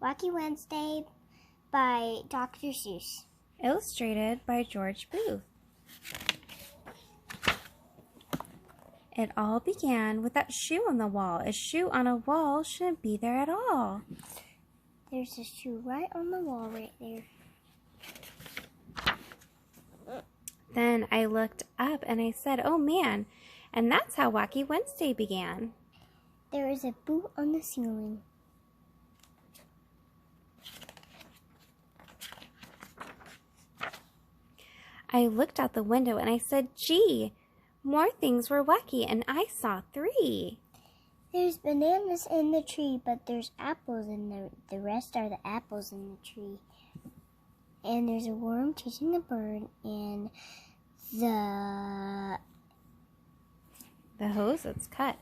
Wacky Wednesday by Dr. Seuss. Illustrated by George Booth. It all began with that shoe on the wall. A shoe on a wall shouldn't be there at all. There's a shoe right on the wall right there. Then I looked up and I said, oh man, and that's how Wacky Wednesday began. There is a boot on the ceiling. I looked out the window and I said, gee, more things were wacky and I saw 3. There's bananas in the tree, but there's apples in the rest are the apples in the tree. And there's a worm chasing a bird, and the hose that's cut.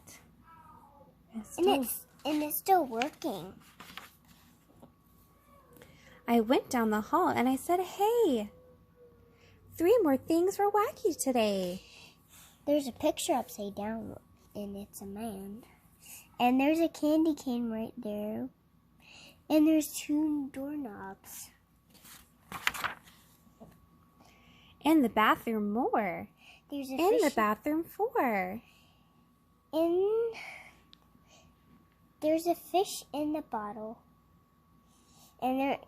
It's still working. I went down the hall and I said, hey, 3 more things were wacky today. There's a picture upside down, and it's a man. And there's a candy cane right there. And there's 2 doorknobs. In the bathroom more. There's a in the bathroom 4. There's a fish in the bottle. And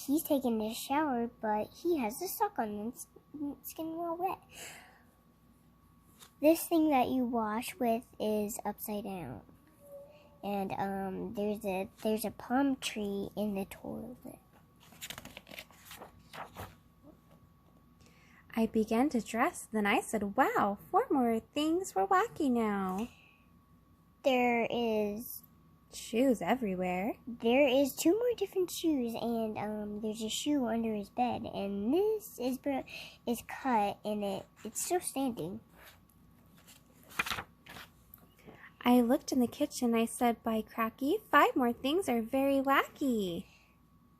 he's taking a shower, but he has a sock on and it's getting all wet. This thing that you wash with is upside down. And there's a palm tree in the toilet. I began to dress, then I said, wow, 4 more things were wacky now. There is shoes everywhere. There is 2 more different shoes, and there's a shoe under his bed, and this is cut, and it's still standing. I looked in the kitchen. I said, by cracky, 5 more things are very wacky.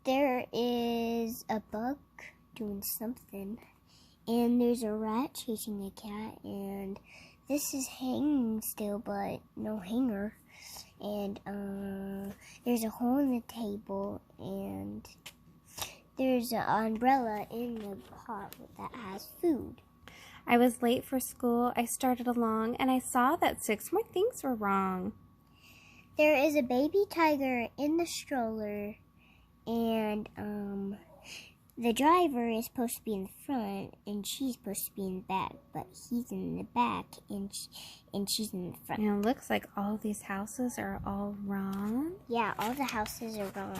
There is a bug doing something, and there's a rat chasing a cat, and this is hanging still, but no hanger. And there's a hole in the table, and there's an umbrella in the pot that has food. I was late for school. I started along, and I saw that 6 more things were wrong. There is a baby tiger in the stroller, and the driver is supposed to be in the front, and she's supposed to be in the back, but he's in the back, and she's in the front. And it looks like all these houses are all wrong. Yeah, all the houses are wrong.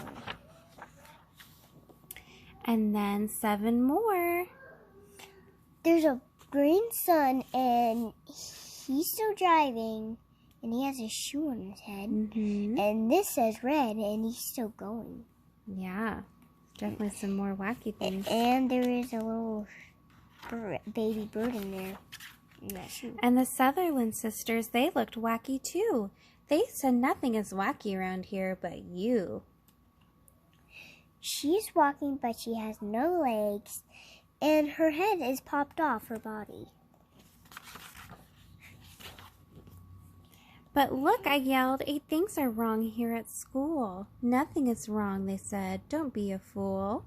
And then 7 more. There's a green sun, and he's still driving, and he has a shoe on his head. Mm-hmm. And this says red, and he's still going. Yeah. Definitely some more wacky things. And there is a little baby bird in there. In that shoe. And the Sutherland sisters, they looked wacky too. They said nothing is wacky around here but you. She's walking, but she has no legs. And her head is popped off her body. But look, I yelled, 8 things are wrong here at school. Nothing is wrong, they said. Don't be a fool.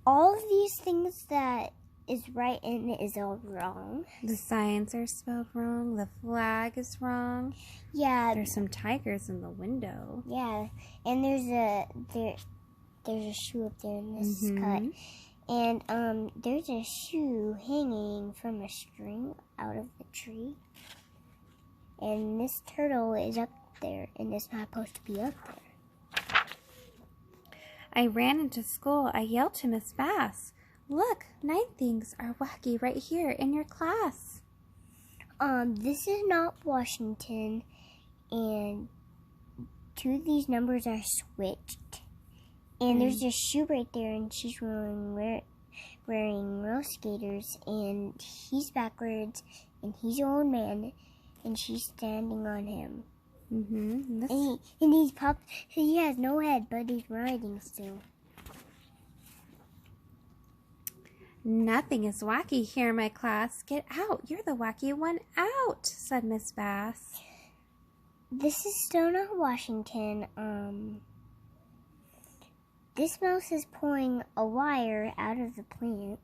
All of these things that is right in it is all wrong. The signs are spelled wrong. The flag is wrong. Yeah. There's some tigers in the window. Yeah. And there's a shoe up there in this cut. And there's a shoe hanging from a string out of the tree. And this turtle is up there, and it's not supposed to be up there. I ran into school. I yelled to Miss Bass, look, 9 things are wacky right here in your class. This is not Washington, and 2 of these numbers are switched. And there's a shoe right there, and she's wearing roller skaters, and he's backwards, and he's an old man, and she's standing on him. Mm-hmm. And he's popped. He has no head, but he's riding still. Nothing is wacky here in my class. Get out. You're the wacky one out, said Miss Bass. This is still not Washington. This mouse is pulling a wire out of the plant.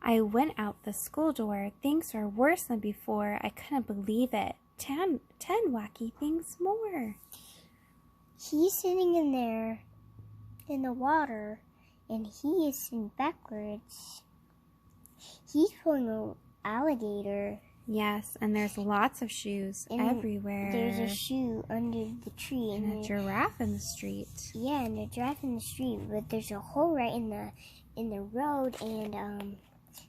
I went out the school door. Things are worse than before. I couldn't believe it. 10 wacky things more. He's sitting in there in the water, and he is sitting backwards. He's pulling an alligator. Yes, and there's lots of shoes everywhere. There's a shoe under the tree. And a giraffe in the street. Yeah, and a giraffe in the street, but there's a hole right in the road, and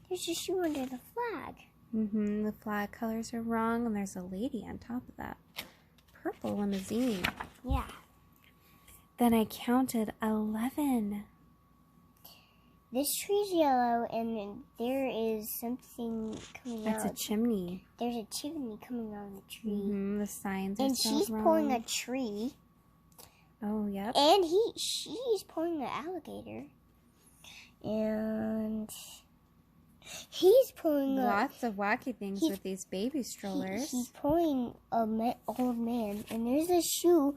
there's a shoe under the flag. The flag colors are wrong, and there's a lady on top of that purple limousine. Yeah. Then I counted 11. This tree's yellow, and there is something coming out. That's a chimney. There's a chimney coming out of the tree. The signs are and spelled she's wrong. pulling a tree. Oh, yep. And she's pulling an alligator. And he's pulling lots of wacky things with these baby strollers. He's pulling an old man, and there's a shoe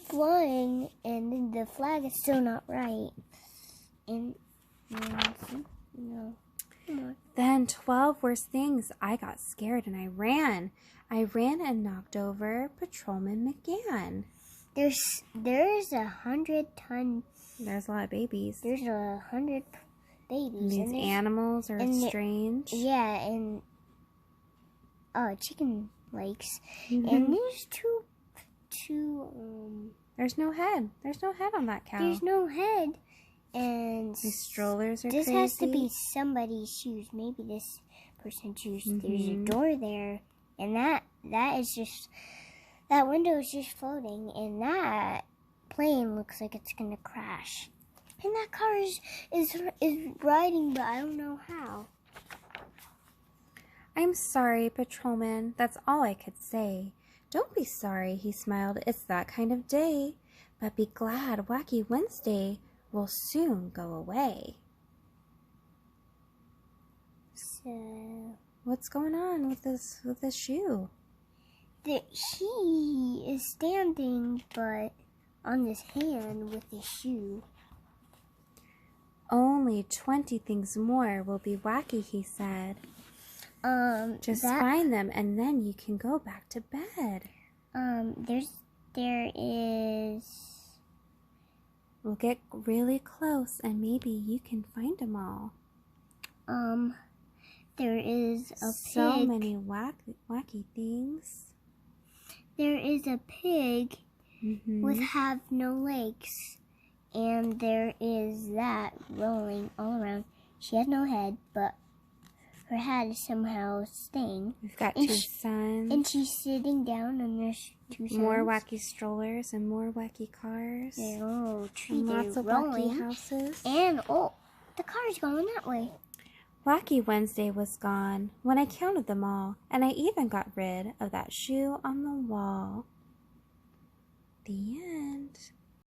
flying, and then the flag is still not right. And no. Come on. Then 12 worse things. I got scared and I ran. I ran and knocked over Patrolman McGann. There's 100-ton. There's a lot of babies. There's 100 babies. And these animals are strange. Yeah, and chicken legs. And there's two. There's no head. There's no head on that cow. There's no head. And these strollers are this crazy. has to be somebody's shoes. Maybe this person's shoes. There's a door there, and that window is just floating, and that plane looks like it's gonna crash. And that car is riding, but I don't know how. I'm sorry, Patrolman. That's all I could say. Don't be sorry, he smiled. It's that kind of day. But be glad Wacky Wednesday will soon go away. So what's going on with this shoe? He is standing, but on his hand with the shoe. Only 20 things more will be wacky, he said. Just find them, and then you can go back to bed. There is. We'll get really close, and maybe you can find them all. There is a pig. So many wacky things. There is a pig with have no legs, and there is that rolling all around. She has no head, but her head is somehow staying. We've got two suns. And she's sitting down, and there's two suns. More wacky strollers and more wacky cars. And lots of wacky houses. And, the car's going that way. Wacky Wednesday was gone when I counted them all, and I even got rid of that shoe on the wall. The end.